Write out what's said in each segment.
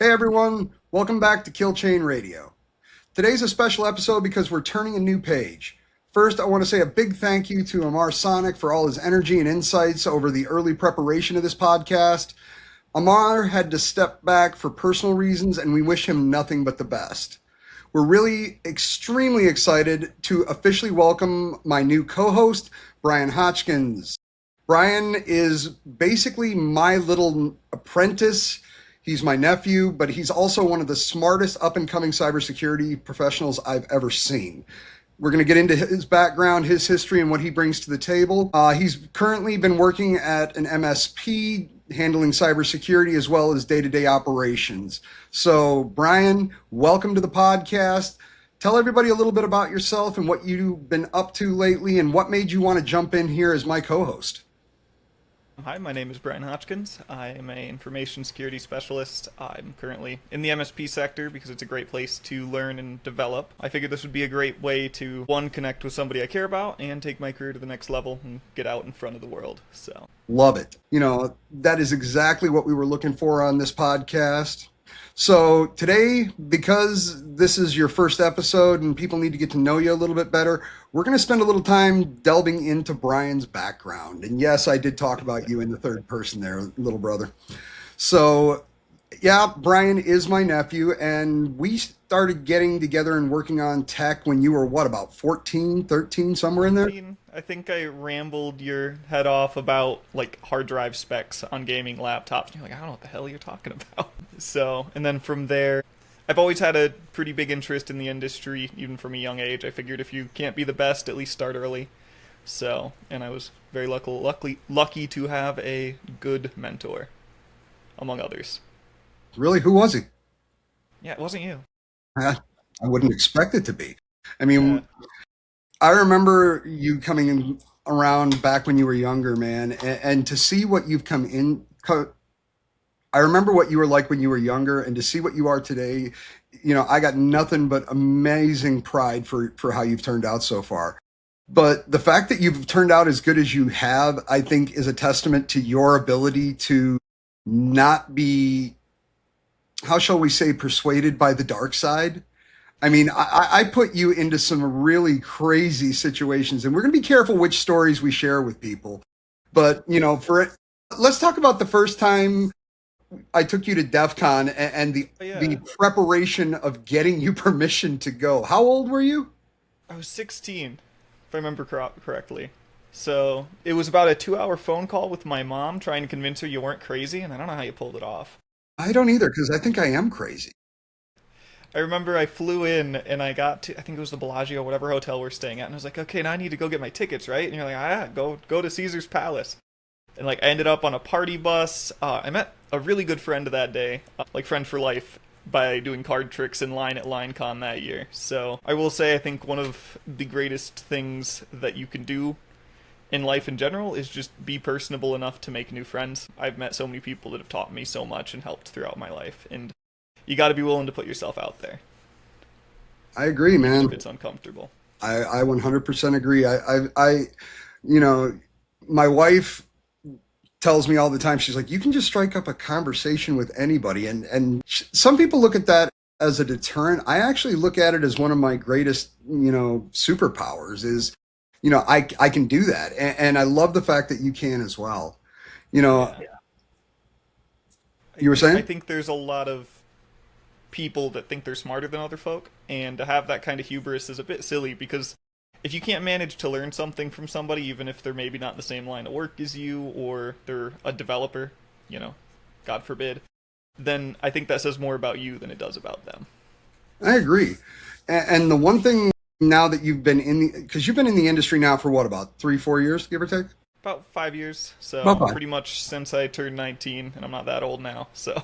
Hey everyone, welcome back to Kill Chain Radio. Today's a special episode because we're turning a new page. First, I want to say a big thank you to Amar Sonic for all his energy and insights over the early preparation of this podcast. Amar had to step back for personal reasons, and we wish him nothing but the best. We're really extremely excited to officially welcome my new co-host, Brian Hotchkins. Brian is basically my little apprentice. He's my nephew, but he's also one of the smartest up-and-coming cybersecurity professionals I've ever seen. We're going to get into his background, his history, and what he brings to the table. He's currently been working at an MSP, handling cybersecurity as well as day-to-day operations. So, Brian, welcome to the podcast. Tell everybody a little bit about yourself and what you've been up to lately and what made you want to jump in here as my co-host. Hi, my name is Brian Hotchkins. I am an information security specialist. I'm currently in the MSP sector because it's a great place to learn and develop. I figured this would be a great way to, one, connect with somebody I care about and take my career to the next level and get out in front of the world. So, love it. You know, that is exactly what we were looking for on this podcast. So today, because this is your first episode and people need to get to know you a little bit better, we're going to spend a little time delving into Brian's background. And yes, I did talk about you in the third person there, little brother. So yeah, Brian is my nephew, and we started getting together and working on tech when you were, what, about 14, 13, somewhere in there? I think I rambled your head off about like hard drive specs on gaming laptops. And you're like, I don't know what the hell you're talking about. So, and then from there, I've always had a pretty big interest in the industry, even from a young age. I figured if you can't be the best, at least start early. So, and I was very lucky to have a good mentor, among others. Really? Who was he? Yeah, it wasn't you. I wouldn't expect it to be. I mean, Yeah. I remember you coming in around back when you were younger, man, and to see what you've come in. I remember what you were like when you were younger, and to see what you are today, you know, I got nothing but amazing pride for how you've turned out so far. But the fact that you've turned out as good as you have, I think, is a testament to your ability to not be, how shall we say, persuaded by the dark side. I mean, I put you into some really crazy situations, and we're going to be careful which stories we share with people. But, you know, let's talk about the first time I took you to DEF CON and Oh, yeah. the preparation of getting you permission to go. How old were you? I was 16, if I remember correctly. So it was about a 2-hour phone call with my mom trying to convince her you weren't crazy, and I don't know how you pulled it off. I don't either, because I think I am crazy. I remember I flew in and I got to, I think it was the Bellagio, whatever hotel we're staying at, and I was like, okay, now I need to go get my tickets, right? And you're like, go to Caesar's Palace. And like I ended up on a party bus. I met a really good friend that day, like friend for life, by doing card tricks in line at LineCon that year. So I will say I think one of the greatest things that you can do in life in general is just be personable enough to make new friends. I've met so many people that have taught me so much and helped throughout my life, and you got to be willing to put yourself out there, I agree, even man. if it's uncomfortable. I 100% agree. You know, my wife tells me all the time, she's like, you can just strike up a conversation with anybody. And some people look at that as a deterrent. I actually look at it as one of my greatest, you know, superpowers is, you know, I can do that. And I love the fact that you can as well. You know, Yeah. you were I saying? think there's a lot of people that think they're smarter than other folk, and to have that kind of hubris is a bit silly because if you can't manage to learn something from somebody, even if they're maybe not in the same line of work as you or they're a developer, you know, God forbid, then I think that says more about you than it does about them. I agree. And the one thing now that you've been because you've been in the industry now for what, about 3, 4 years, give or take? About 5 years, About so five. pretty much since I turned 19, and I'm not that old now, so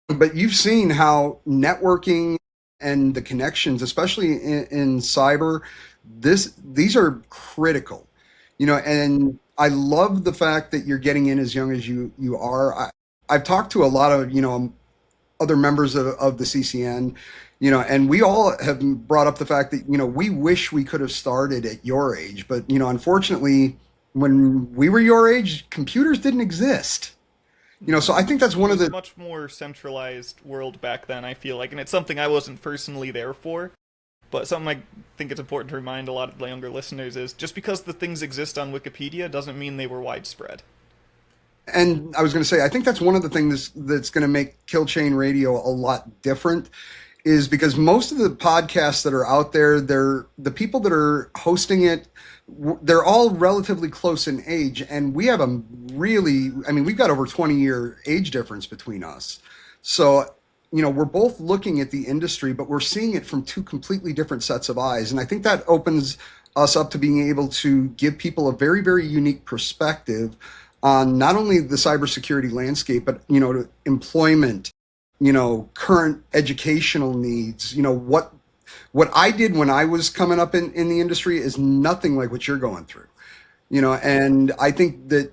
But you've seen how networking and the connections, especially in cyber, these are critical. You know, and I love the fact that you're getting in as young as you are. I've talked to a lot of, you know, other members of the CCN, you know, and we all have brought up the fact that, you know, we wish we could have started at your age, but, you know, unfortunately, when we were your age, computers didn't exist. So I think that's It one of was a the much more centralized world back then, I feel like, and it's something I wasn't personally there for. But something I think it's important to remind a lot of the younger listeners is just because the things exist on Wikipedia doesn't mean they were widespread. and I was going to say, I think that's one of the things that's going to make Kill Chain Radio a lot different, is because most of the podcasts that are out there, they're the people that are hosting it, they're all relatively close in age, and we have a really, I mean, we've got over 20-year age difference between us. So, we're both looking at the industry, but we're seeing it from two completely different sets of eyes, and I think that opens us up to being able to give people a very, very unique perspective on not only the cybersecurity landscape, but employment, current educational needs. What I did when I was coming up in the industry is nothing like what you're going through. And I think that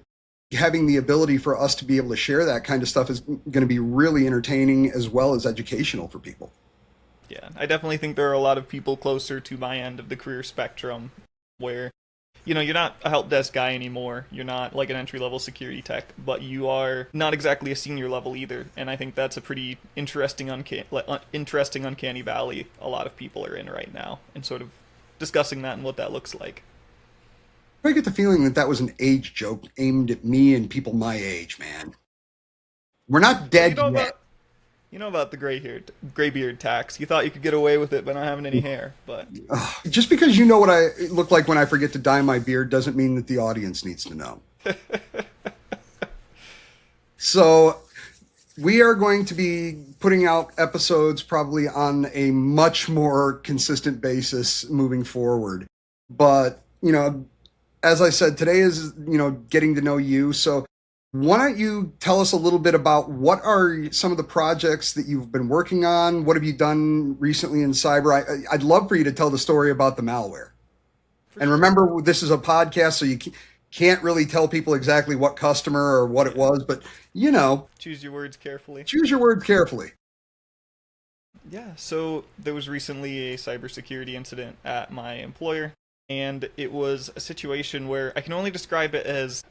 having the ability for us to be able to share that kind of stuff is going to be really entertaining as well as educational for people. Yeah, I definitely think there are a lot of people closer to my end of the career spectrum where, you're not a help desk guy anymore. You're not like an entry level security tech, but you are not exactly a senior level either. And I think that's a pretty interesting, interesting uncanny valley a lot of people are in right now, and sort of discussing that and what that looks like. I get the feeling that that was an age joke aimed at me and people my age, man. We're not Well, dead yet. you know about the gray beard tax. You thought you could get away with it by not having any hair, but Just because you know what I look like when I forget to dye my beard doesn't mean that the audience needs to know. So we are going to be putting out episodes probably on a much more consistent basis moving forward. But, as I said, today is, getting to know you. So why don't you tell us a little bit about what are some of the projects that you've been working on? What have you done recently in cyber? I'd love for you to tell the story about the malware. And remember, this is a podcast, so you can't really tell people exactly what customer or what it was, but choose your words carefully. choose your words carefully. Yeah, so there was recently a cybersecurity incident at my employer, and it was a situation where I can only describe it as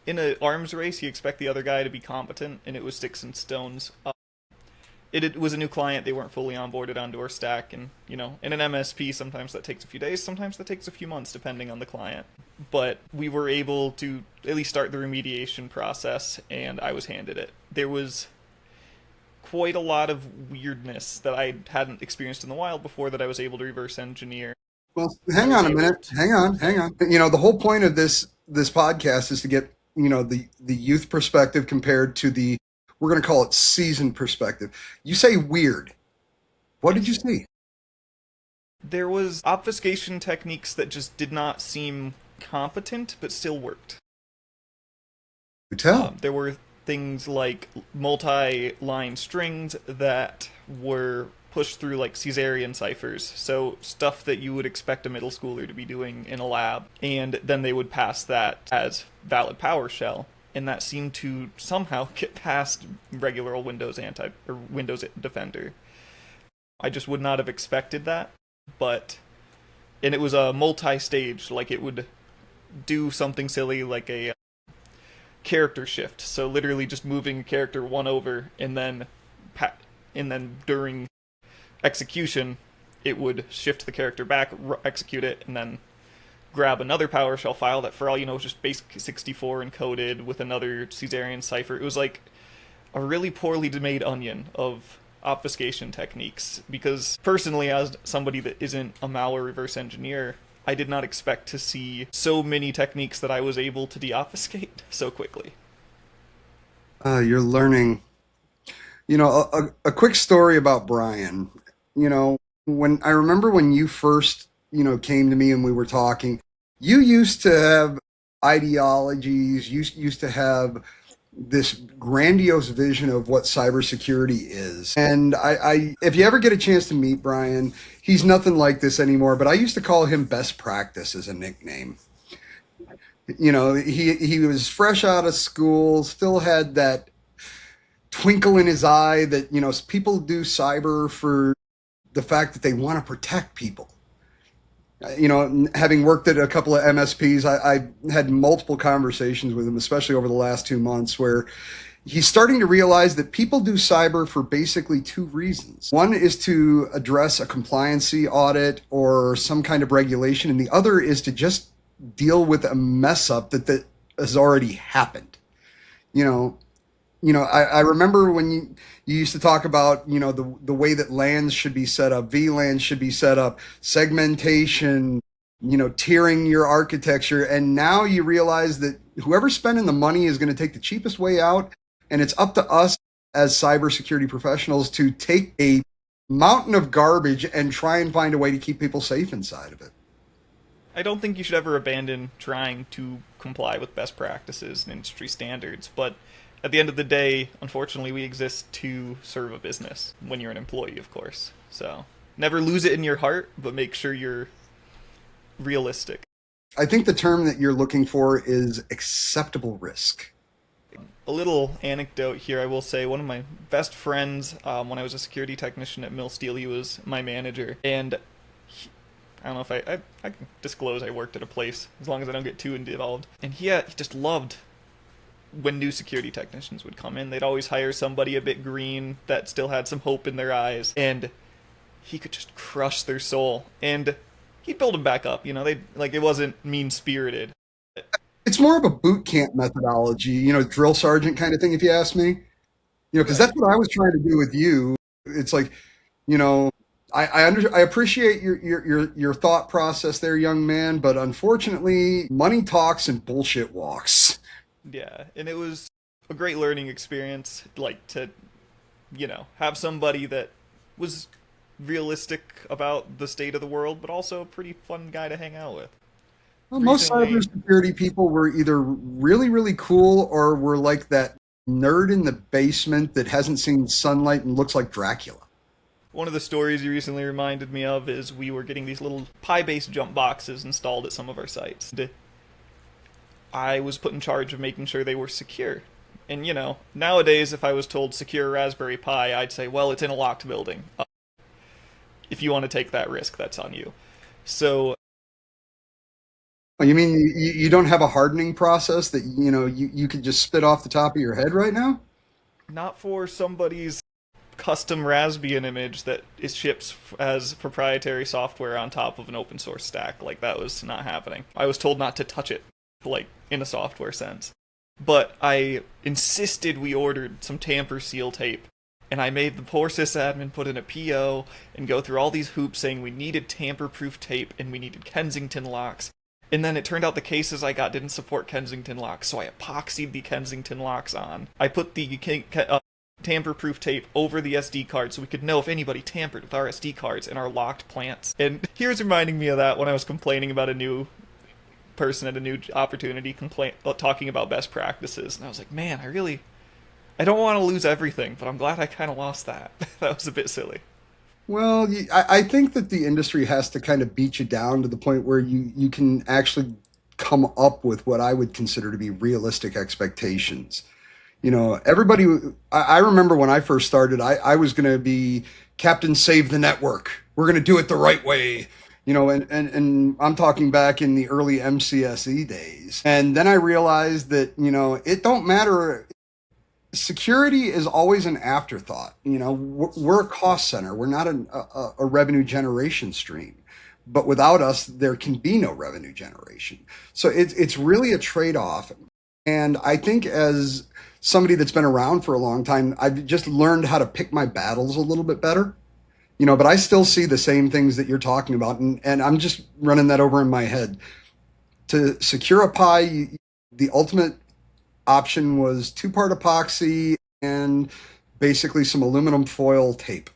in an arms race, you expect the other guy to be competent, and it was sticks and stones. It was a new client; they weren't fully onboarded onto our stack, and in an MSP, sometimes that takes a few days, sometimes that takes a few months, depending on the client. But we were able to at least start the remediation process, and I was handed it. There was quite a lot of weirdness that I hadn't experienced in the wild before that I was able to reverse engineer. Well, hang on a minute. Hang on. The whole point of this podcast is to get the youth perspective compared to the, we're going to call it seasoned perspective. You say weird. What did you see? There was obfuscation techniques that just did not seem competent, but still worked. You tell. There were things like multi-line strings that were pushed through like Caesarian ciphers, so stuff that you would expect a middle schooler to be doing in a lab, and then they would pass that as valid PowerShell, and that seemed to somehow get past regular Windows Windows Defender. I just would not have expected that, and it was a multi-stage, like it would do something silly like a character shift, so literally just moving a character one over, and then during execution, it would shift the character back, execute it, and then grab another PowerShell file that, for all you know, was just basic64 encoded with another Caesarian cipher. It was like a really poorly made onion of obfuscation techniques, because personally, as somebody that isn't a malware reverse engineer, I did not expect to see so many techniques that I was able to deobfuscate so quickly. You're learning. A quick story about Brian. When I remember when you first, came to me and we were talking, you used to have ideologies, you used to have this grandiose vision of what cybersecurity is. And if you ever get a chance to meet Brian, he's nothing like this anymore, but I used to call him Best Practice as a nickname. He was fresh out of school, still had that twinkle in his eye that, people do cyber for the fact that they want to protect people. Having worked at a couple of MSPs, I had multiple conversations with him, especially over the last 2 months, where he's starting to realize that people do cyber for basically two reasons. One is to address a compliancy audit or some kind of regulation, and the other is to just deal with a mess up that has already happened. You know, I remember when you used to talk about, the way that lands should be set up, VLANs should be set up, segmentation, tiering your architecture. And now you realize that whoever's spending the money is going to take the cheapest way out. And it's up to us as cybersecurity professionals to take a mountain of garbage and try and find a way to keep people safe inside of it. I don't think you should ever abandon trying to comply with best practices and industry standards, but at the end of the day, unfortunately, we exist to serve a business when you're an employee, of course. So never lose it in your heart, but make sure you're realistic. I think the term that you're looking for is acceptable risk. A little anecdote here, I will say, one of my best friends, when I was a security technician at Mill Steel, he was my manager, and I don't know if I can disclose I worked at a place, as long as I don't get too involved. And he just loved when new security technicians would come in. They'd always hire somebody a bit green that still had some hope in their eyes, and he could just crush their soul. And he'd build them back up, it wasn't mean-spirited. It's more of a boot camp methodology, drill sergeant kind of thing, if you ask me. Because that's what I was trying to do with you. It's like, I appreciate your thought process there, young man, but unfortunately, money talks and bullshit walks. Yeah, and it was a great learning experience, to, have somebody that was realistic about the state of the world, but also a pretty fun guy to hang out with. Well, most cybersecurity people were either really, really cool or were like that nerd in the basement that hasn't seen sunlight and looks like Dracula. One of the stories you recently reminded me of is we were getting these little Pi-based jump boxes installed at some of our sites. I was put in charge of making sure they were secure. And, nowadays if I was told secure Raspberry Pi, I'd say, well, it's in a locked building. If you want to take that risk, that's on you. So... Oh, you mean you don't have a hardening process that, you could just spit off the top of your head right now? Not for somebody's custom Raspbian image that is ships as proprietary software on top of an open source stack. That was not happening. I was told not to touch it, in a software sense. But I insisted we ordered some tamper seal tape, and I made the poor sysadmin put in a PO and go through all these hoops saying we needed tamper-proof tape and we needed Kensington locks. And then it turned out the cases I got didn't support Kensington locks, so I epoxied the Kensington locks on. I put the tamper-proof tape over the SD card so we could know if anybody tampered with our SD cards in our locked plants. And here's reminding me of that when I was complaining about a new person at a new opportunity, talking about best practices. And I was like, man, I don't want to lose everything, but I'm glad I kind of lost that. That was a bit silly. Well, I think that the industry has to kind of beat you down to the point where you can actually come up with what I would consider to be realistic expectations. Everybody, I remember when I first started, I was going to be Captain Save the Network. We're going to do it the right way. And I'm talking back in the early MCSE days. And then I realized that, it don't matter. Security is always an afterthought. We're a cost center. We're not a revenue generation stream. But without us, there can be no revenue generation. So it's really a trade-off. And I think as somebody that's been around for a long time, I've just learned how to pick my battles a little bit better. But I still see the same things that you're talking about. And I'm just running that over in my head. To secure a Pi, the ultimate option was 2-part epoxy and basically some aluminum foil tape.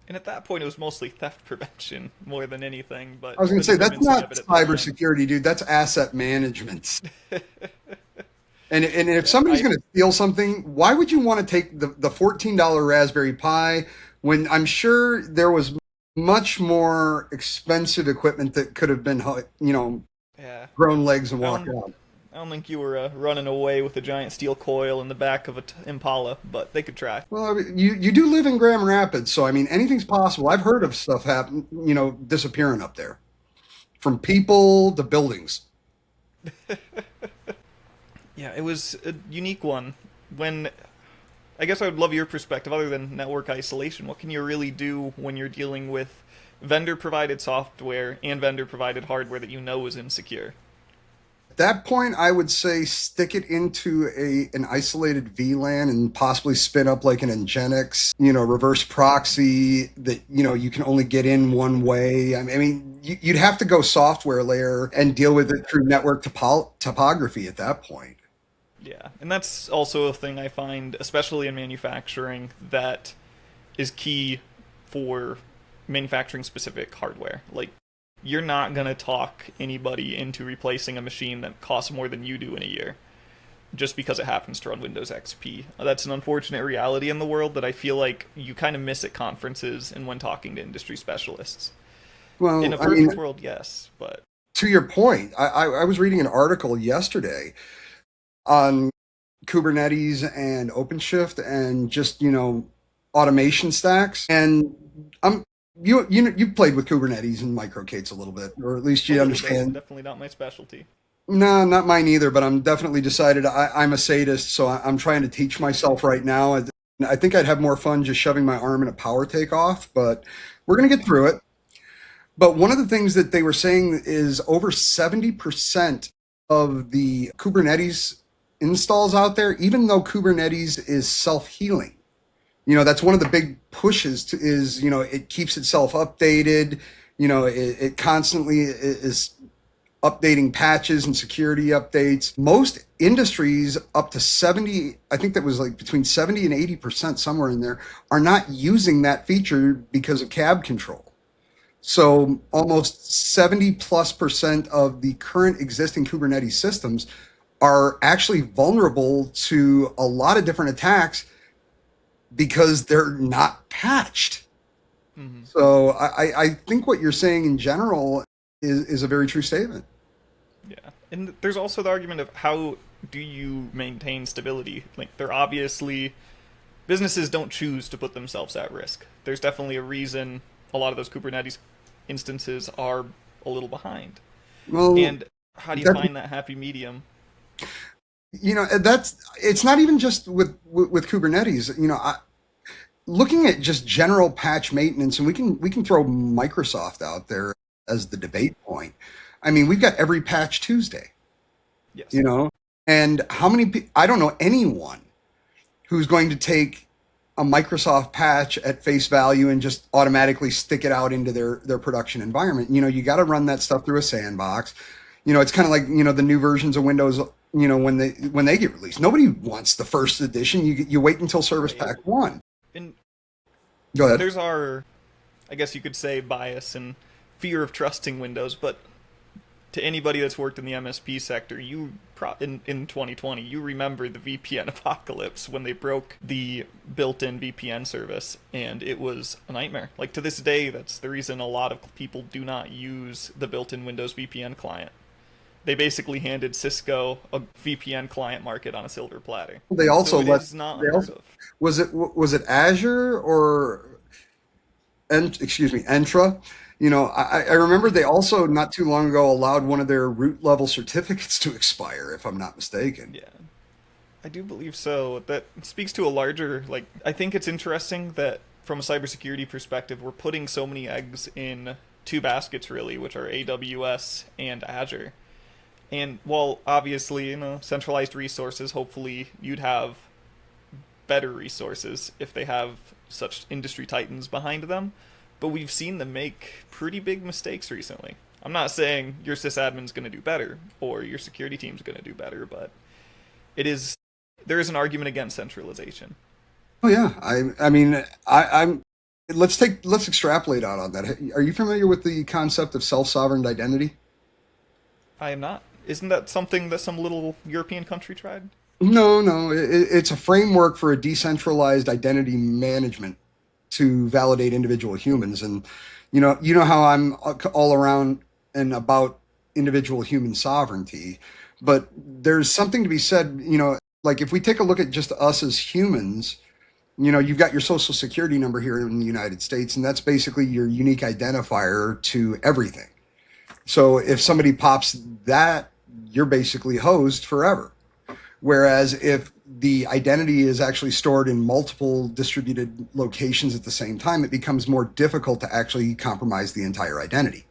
And at that point, it was mostly theft prevention more than anything. But I was going to say, that's not cybersecurity, dude. That's asset management. And if somebody's going to steal something, why would you want to take the $14 Raspberry Pi when I'm sure there was much more expensive equipment that could have been, grown legs and walked out? I don't think you were running away with a giant steel coil in the back of a Impala, but they could try. Well, I mean, you do live in Grand Rapids, so I mean, anything's possible. I've heard of stuff disappearing up there, from people to buildings. Yeah, it was a unique one. when I guess I would love your perspective, other than network isolation. What can you really do when you're dealing with vendor provided software and vendor provided hardware that you know is insecure? At that point, I would say stick it into an isolated VLAN and possibly spin up like an Nginx, reverse proxy that, you can only get in one way. I mean, you'd have to go software layer and deal with it through network topography at that point. Yeah, and that's also a thing I find, especially in manufacturing, that is key for manufacturing specific hardware. Like, you're not going to talk anybody into replacing a machine that costs more than you do in a year just because it happens to run Windows XP. That's an unfortunate reality in the world that I feel like you kind of miss at conferences and when talking to industry specialists. In Well, a I mean, perfect world, yes, but to your point, I was reading an article yesterday on Kubernetes and OpenShift and just, automation stacks. And I'm you played with Kubernetes and microkates a little bit, or at least a you little bit, understand. definitely not my specialty. No, not mine either, but I'm definitely decided I'm a sadist, so I'm trying to teach myself right now. I think I'd have more fun just shoving my arm in a power takeoff, but we're going to get through it. But one of the things that they were saying is over 70% of the Kubernetes installs out there, even though Kubernetes is self-healing. That's one of the big pushes is, it keeps itself updated. It constantly is updating patches and security updates. Most industries up to 70, I think that was like between 70 and 80%, somewhere in there, are not using that feature because of cab control. So almost 70 plus percent of the current existing Kubernetes systems are actually vulnerable to a lot of different attacks because they're not patched. Hmm. So I think what you're saying in general is a very true statement. Yeah, and there's also the argument of how do you maintain stability? Like, they're obviously businesses don't choose to put themselves at risk. There's definitely a reason a lot of those Kubernetes instances are a little behind. Well, And how do you that find that happy medium? that's it's not even just with Kubernetes. Looking at just general patch maintenance, and we can throw Microsoft out there as the debate point. I mean, we've got every patch Tuesday, you Yes. know, and how many? I don't know anyone who's going to take a Microsoft patch at face value and just automatically stick it out into their production environment. You got to run that stuff through a sandbox. It's kind of like the new versions of Windows. When they get released, nobody wants the first edition. You wait until Service Right. Pack 1. And Go ahead. there's our, I guess you could say, bias and fear of trusting Windows, but to anybody that's worked in the MSP sector, in 2020, you remember the VPN apocalypse when they broke the built-in VPN service, and it was a nightmare. Like, to this day, that's the reason a lot of people do not use the built-in Windows VPN client. They basically handed Cisco a VPN client market on a silver platter. They So also it let is not they unheard also of. was it Azure or excuse me, Entra? I remember they also not too long ago allowed one of their root level certificates to expire, if I'm not mistaken. Yeah. I do believe so. That speaks to a larger, like, I think it's interesting that from a cybersecurity perspective, we're putting so many eggs in two baskets, really, which are AWS and Azure. And while obviously, centralized resources, hopefully you'd have better resources if they have such industry titans behind them. But we've seen them make pretty big mistakes recently. I'm not saying your sysadmin's going to do better or your security team's going to do better, but it is there is an argument against centralization. Oh yeah, I mean I'm let's extrapolate out on that. Are you familiar with the concept of self-sovereign identity? I am not. Isn't that something that some little European country tried? No, no, it's a framework for a decentralized identity management to validate individual humans. And you know how I'm all around and about individual human sovereignty, but there's something to be said. Like if we take a look at just us as humans, you've got your social security number here in the United States, and that's basically your unique identifier to everything. So if somebody pops that, you're basically hosed forever. Whereas if the identity is actually stored in multiple distributed locations at the same time, it becomes more difficult to actually compromise the entire identity.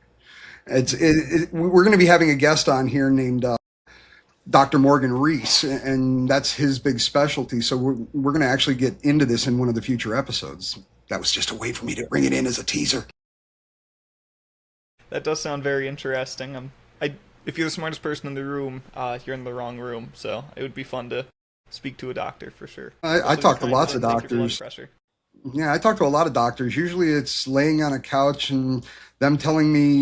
We're going to be having a guest on here named Dr. Morgan Reese, and that's his big specialty. So we're going to actually get into this in one of the future episodes. That was just a way for me to bring it in as a teaser. That does sound very interesting. If you're the smartest person in the room, you're in the wrong room. So it would be fun to speak to a doctor for sure. I talk to lots of doctors. Yeah, I talk to a lot of doctors. Usually it's laying on a couch and them telling me,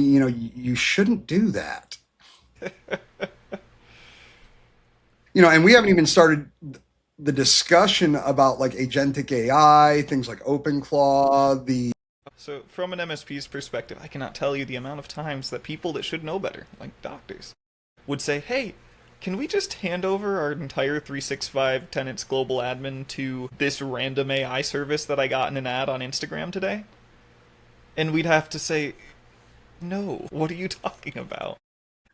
you shouldn't do that. And we haven't even started the discussion about like agentic AI, things like OpenClaw, So from an MSP's perspective, I cannot tell you the amount of times that people that should know better, like doctors, would say, hey, can we just hand over our entire 365 tenants global admin to this random AI service that I got in an ad on Instagram today? And we'd have to say, no, what are you talking about?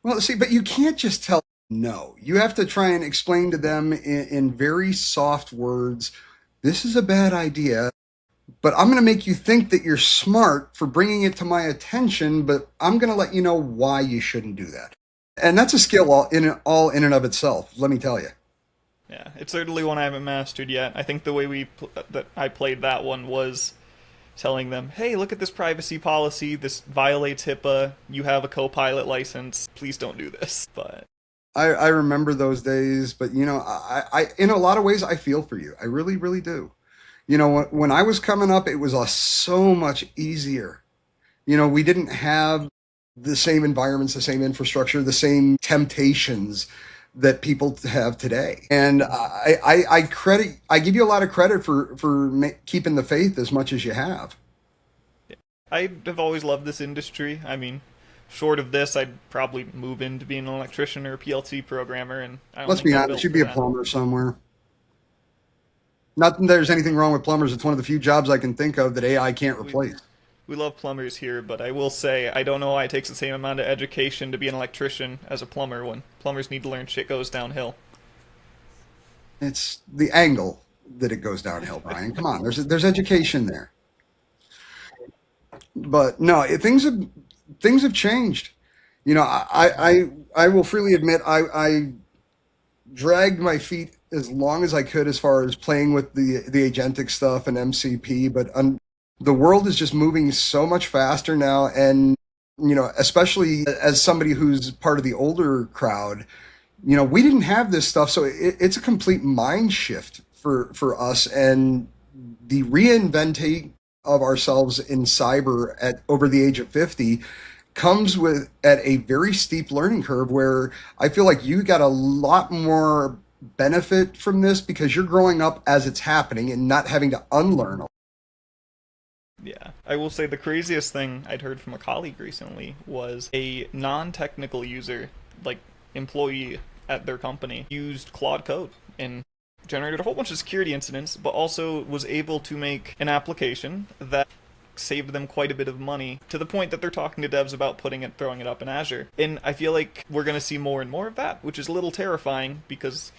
Well, see, but you can't just tell no. You have to try and explain to them in very soft words, this is a bad idea, but I'm going to make you think that you're smart for bringing it to my attention, but I'm going to let you know why you shouldn't do that. And that's a skill all in and of itself, let me tell you. Yeah, it's certainly one I haven't mastered yet. I think the way that I played that one was telling them, hey, look at this privacy policy, this violates HIPAA, you have a co-pilot license, please don't do this. But I remember those days, but I in a lot of ways I feel for you. I really, really do. When I was coming up, it was so much easier. We didn't have the same environments, the same infrastructure, the same temptations that people have today. And I give you a lot of credit for keeping the faith as much as you have. I have always loved this industry. I mean, short of this, I'd probably move into being an electrician or a PLC programmer. And let's be honest, you'd be a plumber somewhere. Not that there's anything wrong with plumbers. It's one of the few jobs I can think of that AI can't replace. We love plumbers here, but I will say I don't know why it takes the same amount of education to be an electrician as a plumber when plumbers need to learn shit goes downhill. It's the angle that it goes downhill, Brian. Come on, there's education there. But no, things have changed. I will freely admit I dragged my feet as long as I could as far as playing with the agentic stuff and MCP, but the world is just moving so much faster now, and especially as somebody who's part of the older crowd, we didn't have this stuff, so it's a complete mind shift for us, and the reinventing of ourselves in cyber over the age of 50 comes at a very steep learning curve, where I feel like you got a lot more benefit from this because you're growing up as it's happening and not having to unlearn. Yeah, I will say the craziest thing I'd heard from a colleague recently was a non-technical user, like employee at their company, used Claude Code and generated a whole bunch of security incidents, but also was able to make an application that saved them quite a bit of money, to the point that they're talking to devs about throwing it up in Azure. And I feel like we're going to see more and more of that, which is a little terrifying because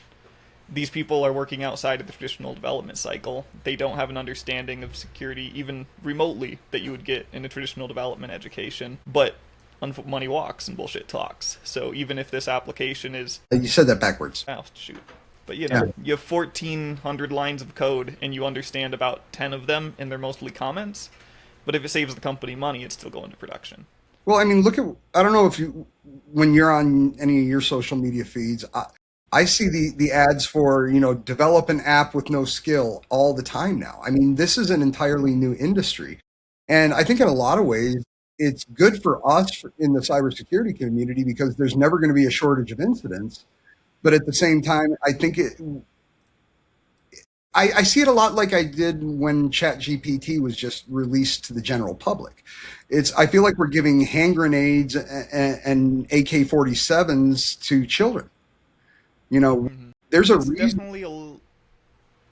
these people are working outside of the traditional development cycle. They don't have an understanding of security, even remotely, that you would get in a traditional development education. But money walks and bullshit talks. So even if this application is... You said that backwards. Oh, shoot. But you have 1,400 lines of code and you understand about 10 of them and they're mostly comments. But if it saves the company money, it's still going to production. Well, I mean, I don't know when you're on any of your social media feeds, I see the ads for, develop an app with no skill all the time now. I mean, this is an entirely new industry. And I think in a lot of ways, it's good for us in the cybersecurity community because there's never going to be a shortage of incidents. But at the same time, I think I see it a lot like I did when ChatGPT was just released to the general public. I feel like we're giving hand grenades and AK-47s to children. There's a reason.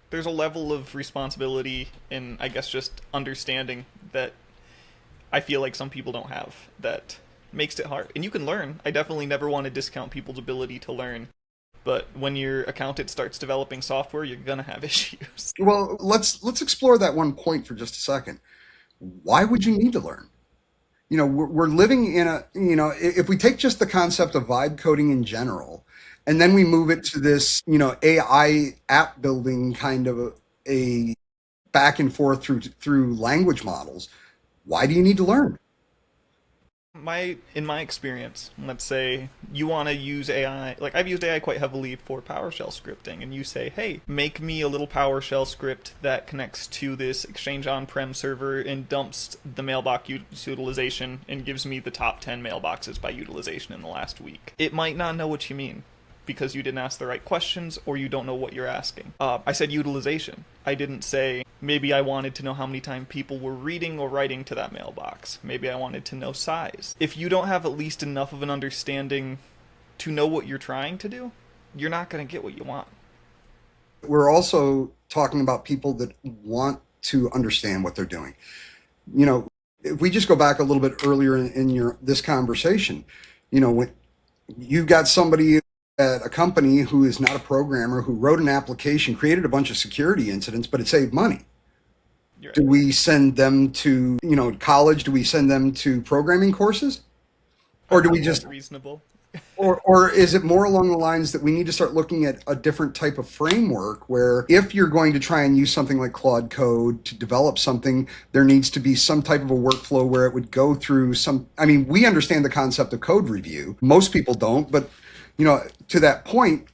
There's a level of responsibility and I guess just understanding that I feel like some people don't have that makes it hard. And you can learn. I definitely never want to discount people's ability to learn. But when your accountant starts developing software, you're gonna have issues. Well, let's explore that one point for just a second. Why would you need to learn? We're living in a, if we take just the concept of vibe coding in general, and then we move it to this, AI app building kind of a back and forth through language models, why do you need to learn? In my experience, let's say you want to use AI, like I've used AI quite heavily for PowerShell scripting, and you say, hey, make me a little PowerShell script that connects to this Exchange on-prem server and dumps the mailbox utilization and gives me the top 10 mailboxes by utilization in the last week. It might not know what you mean because you didn't ask the right questions or you don't know what you're asking. I said utilization. I didn't say maybe I wanted to know how many times people were reading or writing to that mailbox. Maybe I wanted to know size. If you don't have at least enough of an understanding to know what you're trying to do, you're not going to get what you want. We're also talking about people that want to understand what they're doing. You know, if we just go back a little bit earlier in your this conversation, when you've got somebody at a company who is not a programmer, who wrote an application, created a bunch of security incidents, but it saved money. You're Do right. we send them to, college? Do we send them to programming courses? Or I do we think just, that's reasonable. or is it more along the lines that we need to start looking at a different type of framework where if you're going to try and use something like Claude Code to develop something, there needs to be some type of a workflow where it would go through I mean, we understand the concept of code review. Most people don't, but to that point,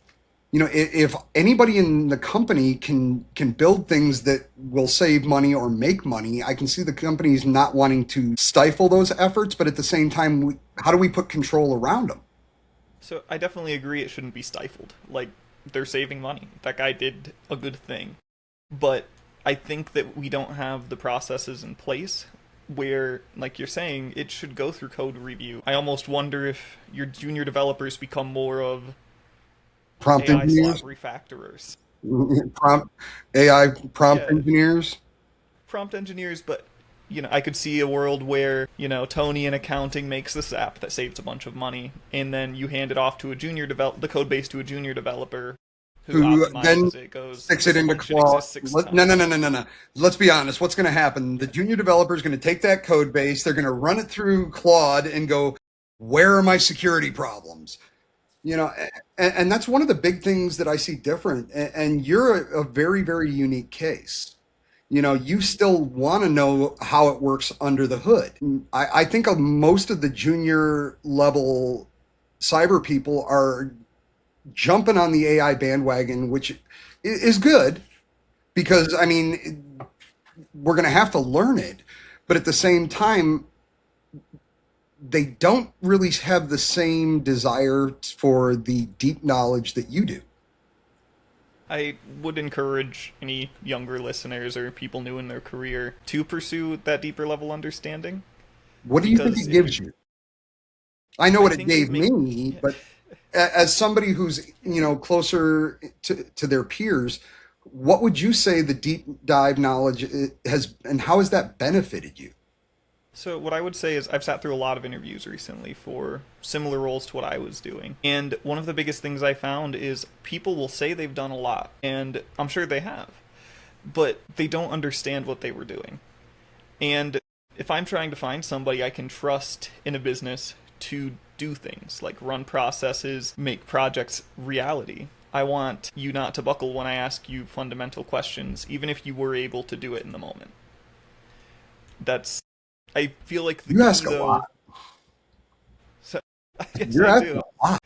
if anybody in the company can build things that will save money or make money, I can see the companies not wanting to stifle those efforts, but at the same time, how do we put control around them? So I definitely agree it shouldn't be stifled. Like, they're saving money. That guy did a good thing. But I think that we don't have the processes in place where, like you're saying, it should go through code review. I almost wonder if your junior developers become more of Prompt AI slot engineers, refactorers. prompt AI prompt Yeah, engineers. prompt engineers, but I could see a world where, Tony in accounting makes this app that saves a bunch of money, and then you hand it off to the code base to a junior developer who Who then optimizes it, goes, sticks it this into function Claude. exists six No, no, no, times. no, no, no. Let's be honest. What's going to happen? The junior developer is going to take that code base. They're going to run it through Claude and go, where are my security problems? And that's one of the big things that I see different. And you're a very, very unique case. You still want to know how it works under the hood. I think of most of the junior level cyber people are jumping on the AI bandwagon, which is good because I mean we're going to have to learn it, but at the same time they don't really have the same desire for the deep knowledge that you do. I would encourage any younger listeners or people new in their career to pursue that deeper level understanding What do you think because it if you gives you? I know I what it think it gave make me, yeah. but as somebody who's closer to their peers, what would you say the deep dive knowledge has, and how has that benefited you? So what I would say is I've sat through a lot of interviews recently for similar roles to what I was doing. And one of the biggest things I found is people will say they've done a lot, and I'm sure they have, but they don't understand what they were doing. And if I'm trying to find somebody I can trust in a business to do things like run processes, make projects reality, I want you not to buckle when I ask you fundamental questions, even if you were able to do it in the moment. That's I feel like the You key ask a lot. though. So, I guess You're I asking do. a lot.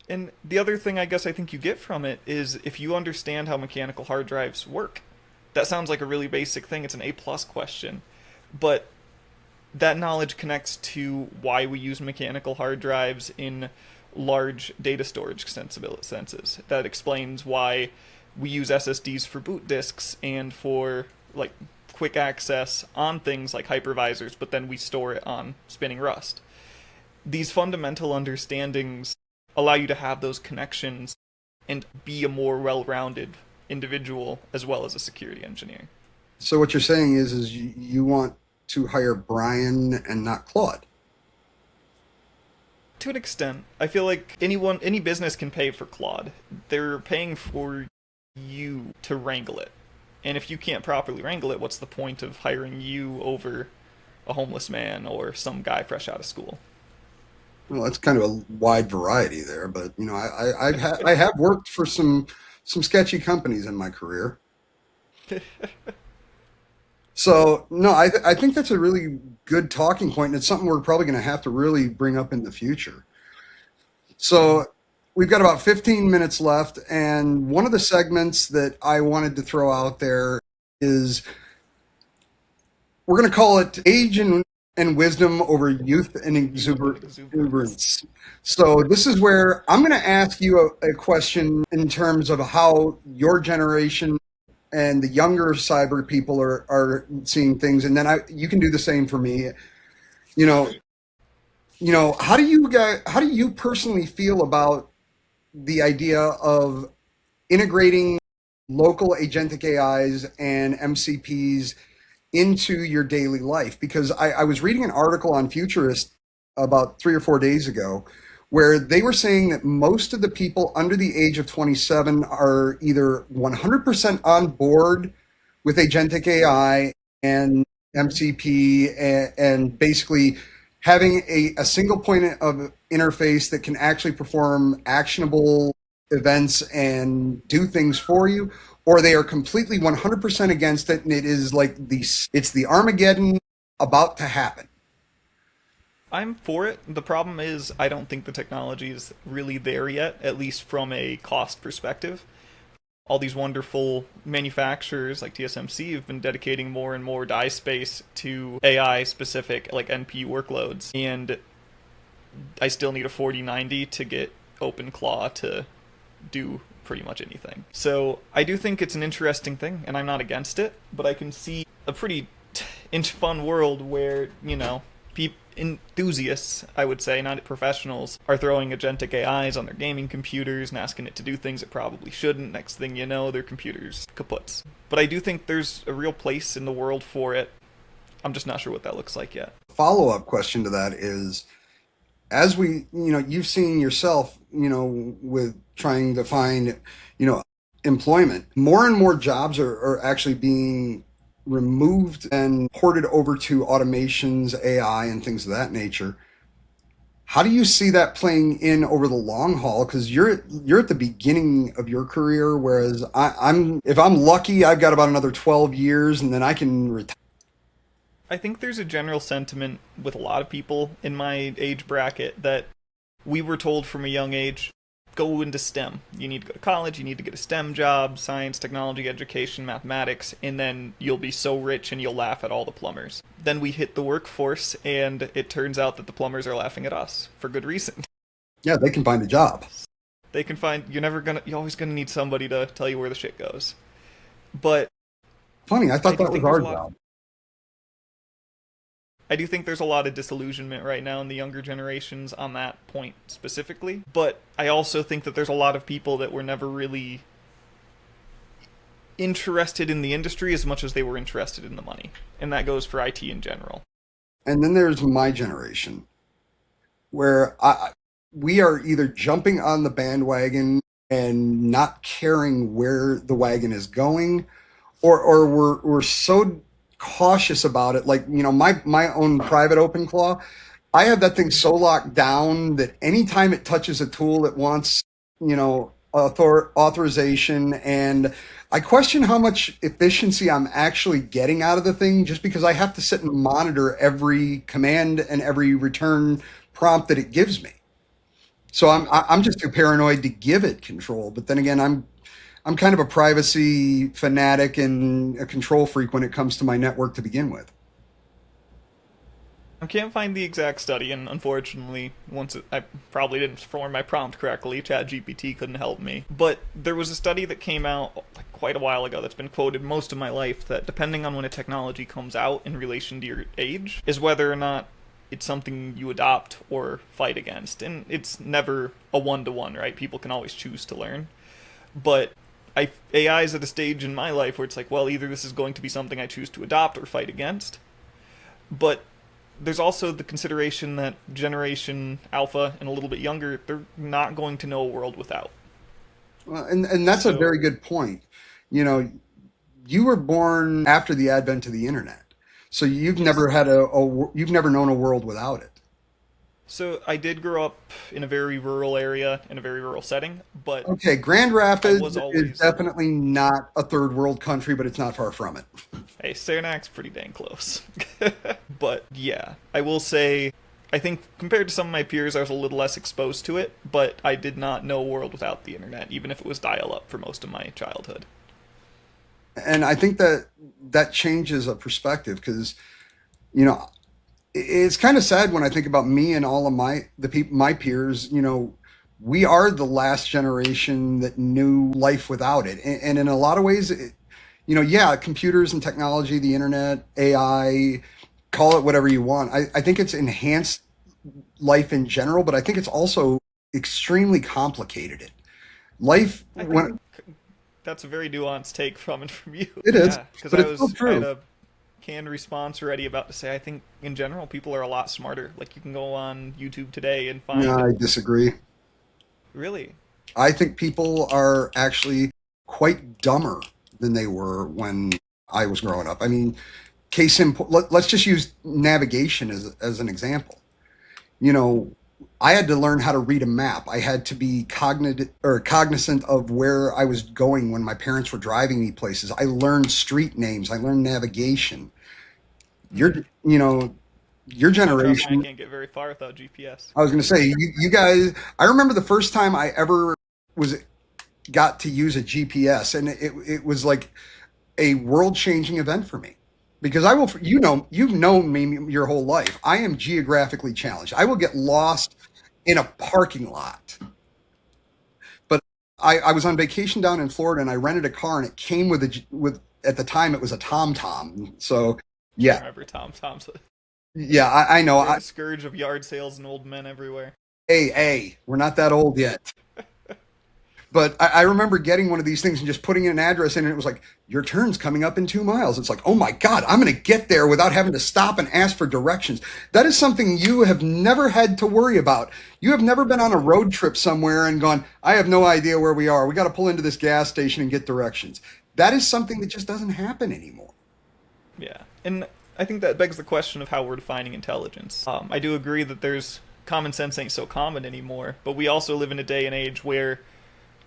And the other thing I guess I think you get from it is if you understand how mechanical hard drives work. That sounds like a really basic thing. It's an A+ question. But that knowledge connects to why we use mechanical hard drives in large data storage senses. That explains why we use SSDs for boot disks and for like quick access on things like hypervisors, but then we store it on spinning Rust. These fundamental understandings allow you to have those connections and be a more well-rounded individual as well as a security engineer. So what you're saying is you want to hire Brian and not Claude. to an extent. I feel like any business can pay for Claude. They're paying for you to wrangle it. And if you can't properly wrangle it, what's the point of hiring you over a homeless man or some guy fresh out of school? Well, that's kind of a wide variety there, but I have worked for some sketchy companies in my career. So no, I think that's a really good talking point, and it's something we're probably going to have to really bring up in the future. So we've got about 15 minutes left, and one of the segments that I wanted to throw out there is we're going to call it age and wisdom over youth and Exuberance. exuberance. So this is where I'm going to ask you a question in terms of how your generation and the younger cyber people are seeing things, and then you can do the same for me. You know, how do you personally feel about the idea of integrating local agentic AIs and MCPs into your daily life? Because I was reading an article on Futurist about 3 or 4 days ago where they were saying that most of the people under the age of 27 are either 100% on board with agentic AI and MCP and basically having a single point of interface that can actually perform actionable events and do things for you, or they are completely 100% against it, and it is like it's the Armageddon about to happen. I'm for it. The problem is, I don't think the technology is really there yet, at least from a cost perspective. All these wonderful manufacturers like TSMC have been dedicating more and more die space to AI specific like NPU workloads, and I still need a 4090 to get OpenClaw to do pretty much anything. So I do think it's an interesting thing, and I'm not against it, but I can see a pretty fun world where, enthusiasts, I would say, not professionals, are throwing agentic AIs on their gaming computers and asking it to do things it probably shouldn't. Next thing you know, their computer's kaputs. But I do think there's a real place in the world for it. I'm just not sure what that looks like yet. Follow-up question to that is, as you've seen yourself, with trying to find, employment, more and more jobs are actually being removed and ported over to automations, AI, and things of that nature. How do you see that playing in over the long haul? Because you're at the beginning of your career, whereas I'm if I'm lucky, I've got about another 12 years, and then I can retire. I think there's a general sentiment with a lot of people in my age bracket that we were told from a young age, go into STEM. You need to go to college, you need to get a STEM job, science, technology, education, mathematics, and then you'll be so rich and you'll laugh at all the plumbers. Then we hit the workforce, and it turns out that the plumbers are laughing at us for good reason. Yeah, they can find a job. They can find, you're always gonna need somebody to tell you where the shit goes. But Funny, I I thought do that was think our there's a lot. job. I do think there's a lot of disillusionment right now in the younger generations on that point specifically. But I also think that there's a lot of people that were never really interested in the industry as much as they were interested in the money. And that goes for IT in general. And then there's my generation, where we are either jumping on the bandwagon and not caring where the wagon is going, or we're so cautious about it. Like, my own private OpenClaw, I have that thing so locked down that anytime it touches a tool, it wants, authorization, and I question how much efficiency I'm actually getting out of the thing just because I have to sit and monitor every command and every return prompt that it gives me. So I'm just too paranoid to give it control. But then again, I'm kind of a privacy fanatic and a control freak when it comes to my network to begin with. I can't find the exact study, and unfortunately, I probably didn't form my prompt correctly. ChatGPT couldn't help me. But there was a study that came out like quite a while ago that's been quoted most of my life that depending on when a technology comes out in relation to your age is whether or not it's something you adopt or fight against. And it's never a one-to-one, right? People can always choose to learn. But AI is at a stage in my life where it's like, well, either this is going to be something I choose to adopt or fight against. But there's also the consideration that Generation Alpha and a little bit younger, they're not going to know a world without. Well, and that's a very So, good point. You know, you were born after the advent of the internet, so you've yes. never had you've never known a world without it. So I did grow up in a very rural area, in a very rural setting, but Okay, Grand I Rapids was is always, definitely not a third world country, but it's not far from it. hey, Saranac's pretty dang close. But yeah, I will say, I think compared to some of my peers, I was a little less exposed to it, but I did not know a world without the internet, even if it was dial up for most of my childhood. And I think that that changes a perspective because, you know, it's kind of sad when I think about me and all of the people, my peers, you know, we are the last generation that knew life without it. And in a lot of ways, you know, yeah, computers and technology, the internet, AI, call it whatever you want. I think it's enhanced life in general, but I think it's also extremely complicated it. Life, I when think that's a very nuanced take from you. it is, Yeah, because but it's still I had true. a canned response ready about to say I think in general people are a lot smarter. Like you can go on YouTube today and No, find I disagree. really. I think people are actually quite dumber than they were when I was growing up. I mean, case in point, let's just use navigation as an example. You know, I had to learn how to read a map. I had to be cognizant of where I was going when my parents were driving me places. I learned street names. I learned navigation. Your, Hmm. you know, your Oh, trust me, I generation. can't get very far without GPS. I was going to say, you guys. I remember the first time I ever was got to use a GPS, and it was like a world changing event for me because I will, you know, you've known me your whole life. I am geographically challenged. I will get lost in a parking lot. But I was on vacation down in Florida and I rented a car and it came with at the time it was a Tom Tom. So I yeah, remember Tom Tom's. yeah, I know. They're the scourge of yard sales and old men everywhere. We're not that old yet. But I remember getting one of these things and just putting an address in, and it was like, your turn's coming up in 2 miles. It's like, oh my God, I'm going to get there without having to stop and ask for directions. That is something you have never had to worry about. You have never been on a road trip somewhere and gone, I have no idea where we are. We got to pull into this gas station and get directions. That is something that just doesn't happen anymore. Yeah, and I think that begs the question of how we're defining intelligence. I do agree that there's common sense ain't so common anymore, but we also live in a day and age where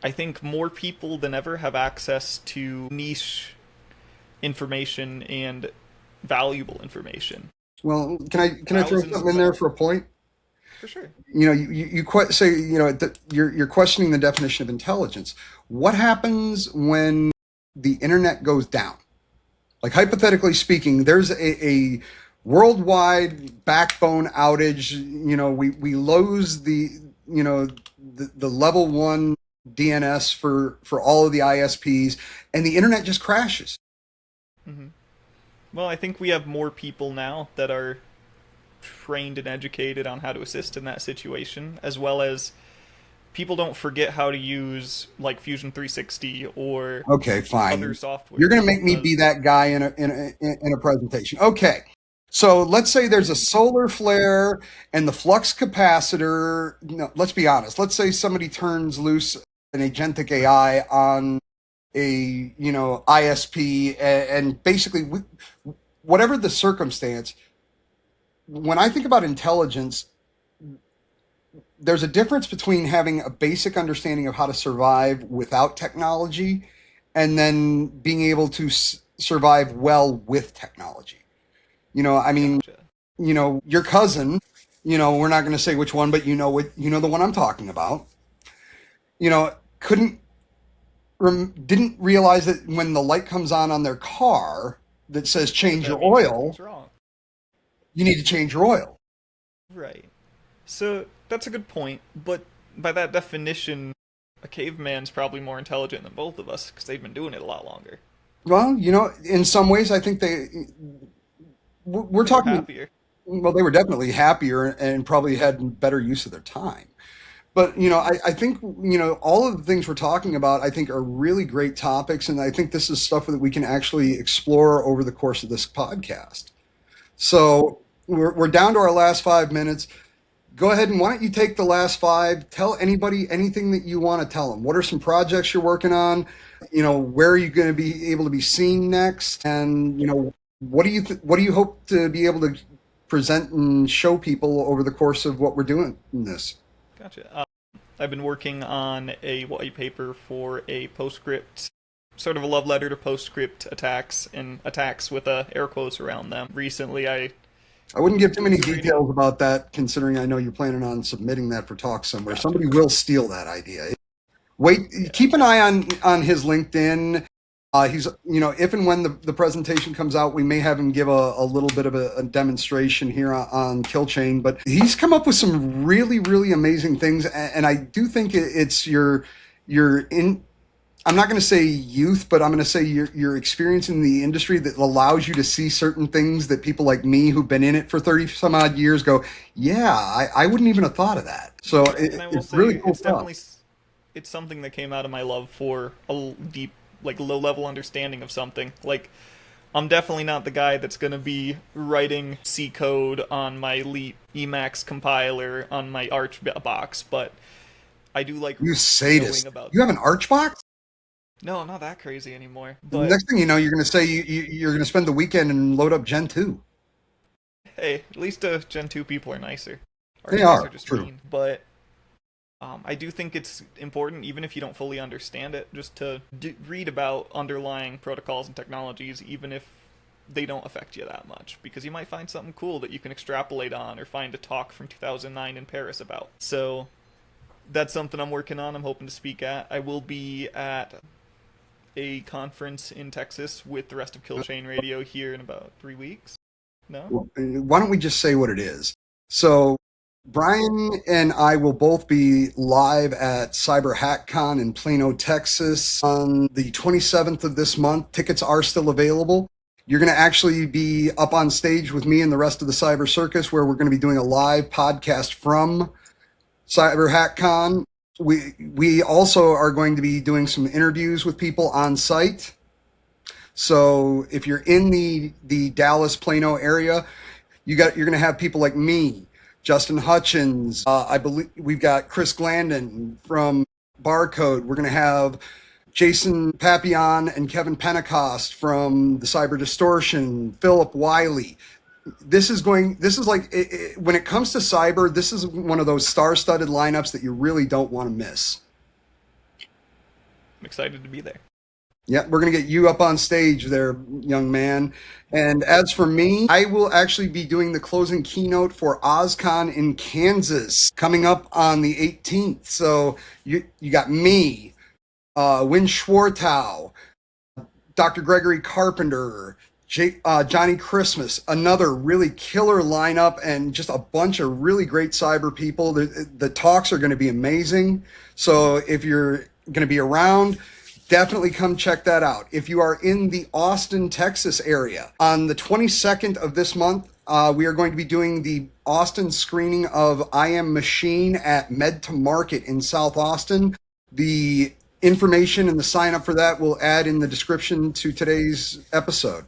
I think more people than ever have access to niche information and valuable information. Well, can I throw Thousands something of in there for a point? for sure. You know, say, you know, you're questioning the definition of intelligence. What happens when the internet goes down? Like hypothetically speaking, there's a worldwide backbone outage. You know, we lose you know the level one DNS for all of the ISPs, and the internet just crashes. Hmm. Well, I think we have more people now that are trained and educated on how to assist in that situation, as well as people don't forget how to use like Fusion 360 or Okay, other fine. You're going to softwares make me be because that guy in a presentation. Okay. So let's say there's a solar flare and the flux capacitor. No, let's be honest. Let's say somebody turns loose an agentic AI on a ISP, and basically whatever the circumstance. When I think about intelligence, there's a difference between having a basic understanding of how to survive without technology and then being able to survive well with technology. I mean, gotcha. your cousin, we're not going to say which one, but the one I'm talking about, couldn't, didn't realize that when the light comes on their car that says That change that your means oil, something's wrong. you need to change your oil. Right. So that's a good point, but by that definition, a caveman's probably more intelligent than both of us because they've been doing it a lot longer. Well, in some ways, I think we're They were talking. happier. Well, they were definitely happier and probably had better use of their time. But I think all of the things we're talking about, I think, are really great topics, and I think this is stuff that we can actually explore over the course of this podcast. So, we're down to our last 5 minutes. Go ahead and why don't you take the last five? Tell anybody anything that you want to tell them. What are some projects you're working on? Where are you going to be able to be seen next? And what do you hope to be able to present and show people over the course of what we're doing in this? Gotcha. I've been working on a white paper for a PostScript, sort of a love letter to PostScript attacks and attacks with air quotes around them. Recently, I wouldn't give too many details about that, considering I know you're planning on submitting that for talk somewhere. Gotcha. Somebody will steal that idea. Wait, keep an eye on his LinkedIn. He's, if and when the presentation comes out, we may have him give a little bit of a demonstration here on Killchain. But he's come up with some really, really amazing things, and I do think it's your in. I'm not going to say youth, but I'm going to say your experience in the industry that allows you to see certain things that people like me who've been in it for 30 some odd years go, yeah, I wouldn't even have thought of that. So it's really cool stuff. It's something that came out of my love for a deep, like low level understanding of something. Like, I'm definitely not the guy that's going to be writing C code on my Leap Emacs compiler on my Arch box, but I do like you sadist. About you have an Arch box? No, I'm not that crazy anymore. But the next thing you know, you're going to say you're going to spend the weekend and load up Gen 2. Hey, at least Gen 2 people are nicer. They are just true. Mean. But I do think it's important, even if you don't fully understand it, just to read about underlying protocols and technologies, even if they don't affect you that much, because you might find something cool that you can extrapolate on or find a talk from 2009 in Paris about. So that's something I'm working on. I'm hoping to speak at. I will be at a conference in Texas with the rest of Killchain Radio here in about 3 weeks. No? Why don't we just say what it is? So Brian and I will both be live at Cyber HackCon in Plano, Texas on the 27th of this month. Tickets are still available. You're going to actually be up on stage with me and the rest of the Cyber Circus, where we're going to be doing a live podcast from Cyber HackCon. We also are going to be doing some interviews with people on site. So if you're in the Dallas Plano area, you're going to have people like me, Justin Hutchins. I believe we've got Chris Glandon from Barcode. We're going to have Jason Papillon and Kevin Pentecost from the Cyber Distortion, Philip Wiley. This is like, when it comes to cyber, this is one of those star-studded lineups that you really don't want to miss. I'm excited to be there. Yeah, we're going to get you up on stage there, young man. And as for me, I will actually be doing the closing keynote for OzCon in Kansas coming up on the 18th. So you got me, Win Schwartau, Dr. Gregory Carpenter, Johnny Christmas, another really killer lineup, and just a bunch of really great cyber people. The talks are going to be amazing. So if you're going to be around, definitely come check that out. If you are in the Austin, Texas area, on the 22nd of this month, we are going to be doing the Austin screening of I Am Machine at Med to Market in South Austin. The information and the sign up for that we'll add in the description to today's episode.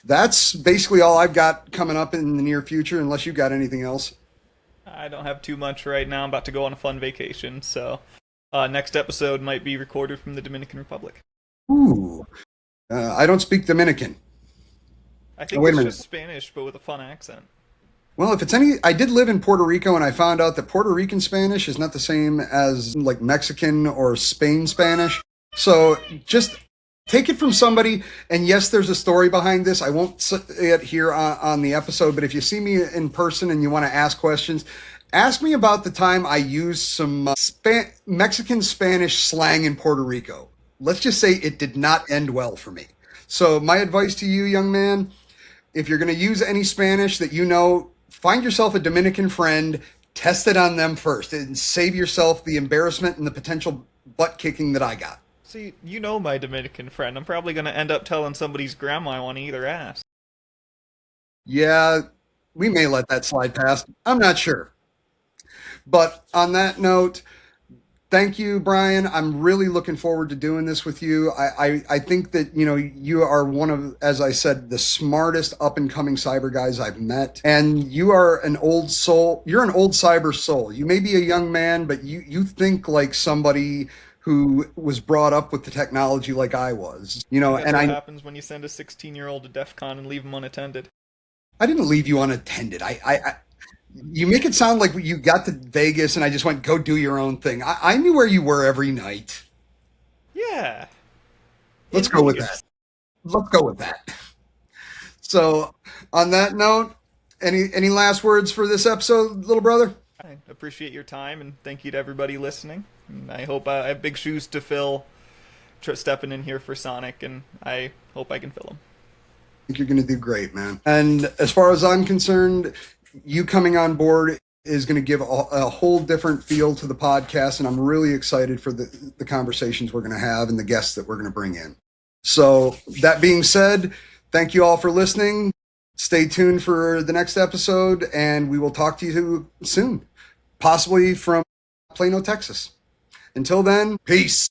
That's basically all I've got coming up in the near future, unless you've got anything else. I don't have too much right now. I'm about to go on a fun vacation, so next episode might be recorded from the Dominican Republic. Ooh. I don't speak Dominican. I think it's just Spanish, but with a fun accent. Well, if it's I did live in Puerto Rico, and I found out that Puerto Rican Spanish is not the same as like Mexican or Spain Spanish. So just take it from somebody, and yes, there's a story behind this. I won't say it here on the episode, but if you see me in person and you want to ask questions, ask me about the time I used some Mexican Spanish slang in Puerto Rico. Let's just say it did not end well for me. So my advice to you, young man, if you're going to use any Spanish that you know, find yourself a Dominican friend, test it on them first, and save yourself the embarrassment and the potential butt kicking that I got. See, you know my Dominican friend. I'm probably going to end up telling somebody's grandma I want to eat their ass. Yeah, we may let that slide past. I'm not sure. But on that note, Thank you, Brian. I'm really looking forward to doing this with you. I think that, you are one of, as I said, the smartest up and coming cyber guys I've met. And you are an old soul. You're an old cyber soul. You may be a young man, but you think like somebody who was brought up with the technology like I was. That's And what I happens when you send a 16-year-old to DEF CON and leave him unattended. I didn't leave you unattended. You make it sound like you got to Vegas and I just went, go do your own thing. I knew where you were every night. Yeah. Let's In go with Vegas. that. Let's go with that. So, on that note, any last words for this episode, little brother? I appreciate your time and thank you to everybody listening. And I hope I have big shoes to fill stepping in here for Sonic, and I hope I can fill them. I think you're going to do great, man. And as far as I'm concerned, you coming on board is going to give a whole different feel to the podcast, and I'm really excited for the conversations we're going to have and the guests that we're going to bring in. So that being said, thank you all for listening. Stay tuned for the next episode, and we will talk to you soon, possibly from Plano, Texas. Until then, peace.